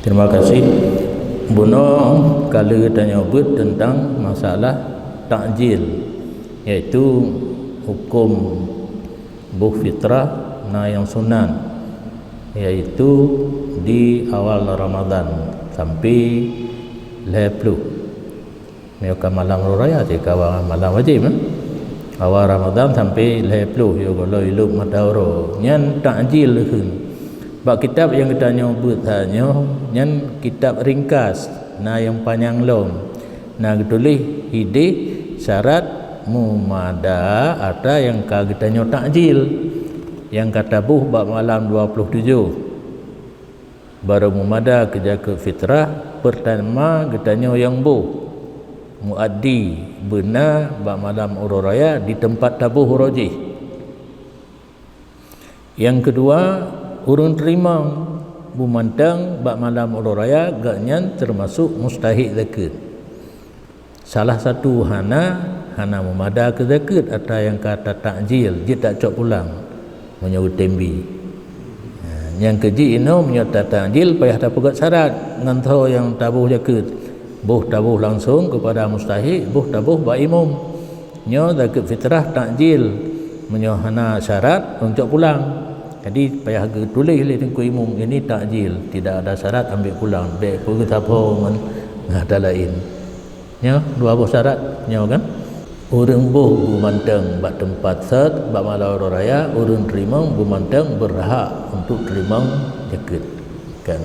Terima kasih. Buno kalau kita nyebut tentang masalah takjil, iaitu hukum buh fitrah na yang sunan, iaitu di awal Ramadan sampai 20 mereka malam raya jika malam wajib awal Ramadan sampai 20 yo kalau iluk madawro nyan takjil hun. Bak kitab yang kita nyebut hanya nyan kitab ringkas na yang panjang lom na tulis hidih syarat mumada ada yang kita nyo takjil yang kata buh bak malam 27 baru mumada kerja ke fitrah pertama kita nyo yang buh muaddi benar bak malam urus raya di tempat tabuh rojih. Yang kedua urun terima bumantang bak malam urus raya gaknyan termasuk mustahik zakat. Salah satu hana memada ke zakat atau yang kata takjil dia tak cok pulang menyebut tembi. Yang keji ino menyata takjil payah tak pegat syarat ngantau yang tabuh zakat. Buh tabuh langsung kepada mustahik, buh tabuh bak imum. Nyo zakat fitrah takjil menyohana syarat untuk pulang. Jadi payah tulis oleh tengku imum ini takjil, tidak ada syarat ambil pulang. Dek pun apa men ada lain. Nyo dua buah syarat nyo kan. Urang buh bumantang bak tempat set bak malam raya urang terima bumantang berhak untuk terima zakat kan.